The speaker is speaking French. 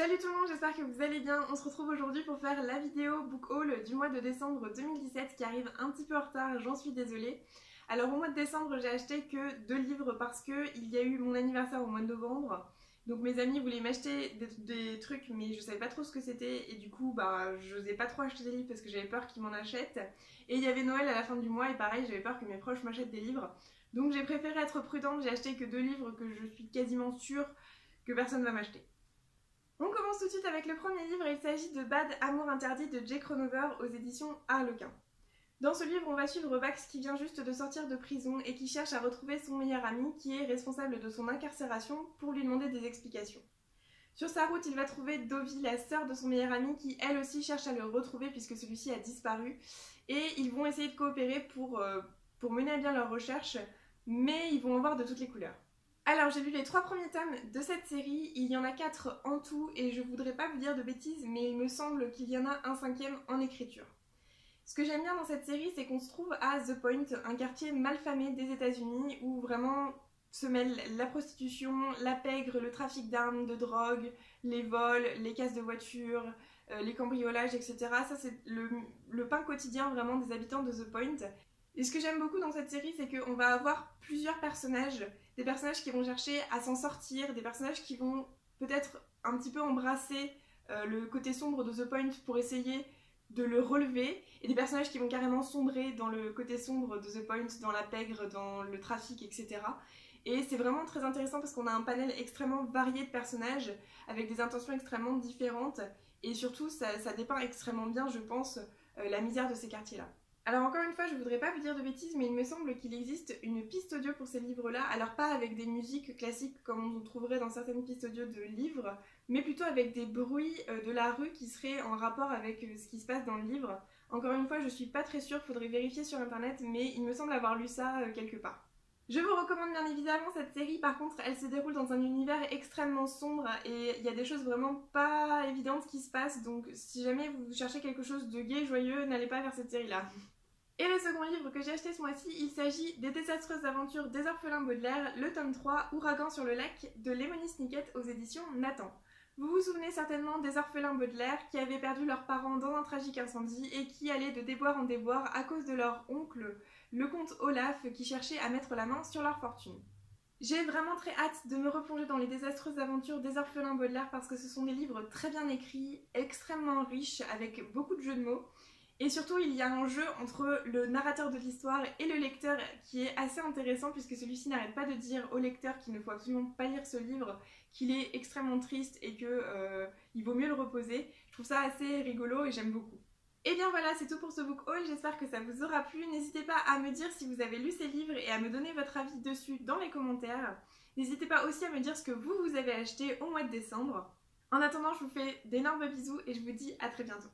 Salut tout le monde, j'espère que vous allez bien. On se retrouve aujourd'hui pour faire la vidéo book haul du mois de décembre 2017 qui arrive un petit peu en retard, j'en suis désolée. Alors au mois de décembre j'ai acheté que 2 livres parce qu'il y a eu mon anniversaire au mois de novembre. Donc mes amis voulaient m'acheter des trucs mais je savais pas trop ce que c'était et du coup je n'osais pas trop acheter des livres parce que j'avais peur qu'ils m'en achètent. Et il y avait Noël à la fin du mois et pareil j'avais peur que mes proches m'achètent des livres. Donc j'ai préféré être prudente, j'ai acheté que 2 livres que je suis quasiment sûre que personne va m'acheter. On commence tout de suite avec le premier livre, il s'agit de Bad Amour Interdit de Jake Ronover aux éditions Harlequin. Dans ce livre, on va suivre Vax qui vient juste de sortir de prison et qui cherche à retrouver son meilleur ami qui est responsable de son incarcération pour lui demander des explications. Sur sa route, il va trouver Dovie, la sœur de son meilleur ami, qui elle aussi cherche à le retrouver puisque celui-ci a disparu. Et ils vont essayer de coopérer pour mener à bien leurs recherches, mais ils vont en voir de toutes les couleurs. Alors j'ai lu les 3 premiers tomes de cette série, il y en a 4 en tout et je voudrais pas vous dire de bêtises mais il me semble qu'il y en a un 5e en écriture. Ce que j'aime bien dans cette série c'est qu'on se trouve à The Point, un quartier malfamé des États-Unis où vraiment se mêlent la prostitution, la pègre, le trafic d'armes, de drogue, les vols, les casses de voitures, les cambriolages, etc. Ça c'est le pain quotidien vraiment des habitants de The Point. Et ce que j'aime beaucoup dans cette série, c'est qu'on va avoir plusieurs personnages, des personnages qui vont chercher à s'en sortir, des personnages qui vont peut-être un petit peu embrasser le côté sombre de The Point pour essayer de le relever, et des personnages qui vont carrément sombrer dans le côté sombre de The Point, dans la pègre, dans le trafic, etc. Et c'est vraiment très intéressant parce qu'on a un panel extrêmement varié de personnages, avec des intentions extrêmement différentes, et surtout ça dépeint extrêmement bien, je pense, la misère de ces quartiers-là. Alors encore une fois, je voudrais pas vous dire de bêtises, mais il me semble qu'il existe une piste audio pour ces livres-là, alors pas avec des musiques classiques comme on trouverait dans certaines pistes audio de livres, mais plutôt avec des bruits de la rue qui seraient en rapport avec ce qui se passe dans le livre. Encore une fois, je suis pas très sûre, faudrait vérifier sur internet, mais il me semble avoir lu ça quelque part. Je vous recommande bien évidemment cette série, par contre elle se déroule dans un univers extrêmement sombre et il y a des choses vraiment pas évidentes qui se passent, donc si jamais vous cherchez quelque chose de gai, joyeux, n'allez pas vers cette série-là. Et le second livre que j'ai acheté ce mois-ci, il s'agit des désastreuses aventures des orphelins Baudelaire, le tome 3, Ouragan sur le lac, de Lemony Snicket aux éditions Nathan. Vous vous souvenez certainement des orphelins Baudelaire qui avaient perdu leurs parents dans un tragique incendie et qui allaient de déboire en déboire à cause de leur oncle, le comte Olaf, qui cherchait à mettre la main sur leur fortune. J'ai vraiment très hâte de me replonger dans les désastreuses aventures des orphelins Baudelaire parce que ce sont des livres très bien écrits, extrêmement riches, avec beaucoup de jeux de mots. Et surtout, il y a un jeu entre le narrateur de l'histoire et le lecteur qui est assez intéressant puisque celui-ci n'arrête pas de dire au lecteur qu'il ne faut absolument pas lire ce livre, qu'il est extrêmement triste et qu'il vaut mieux le reposer. Je trouve ça assez rigolo et j'aime beaucoup. Et bien voilà, c'est tout pour ce book haul, j'espère que ça vous aura plu. N'hésitez pas à me dire si vous avez lu ces livres et à me donner votre avis dessus dans les commentaires. N'hésitez pas aussi à me dire ce que vous avez acheté au mois de décembre. En attendant, je vous fais d'énormes bisous et je vous dis à très bientôt.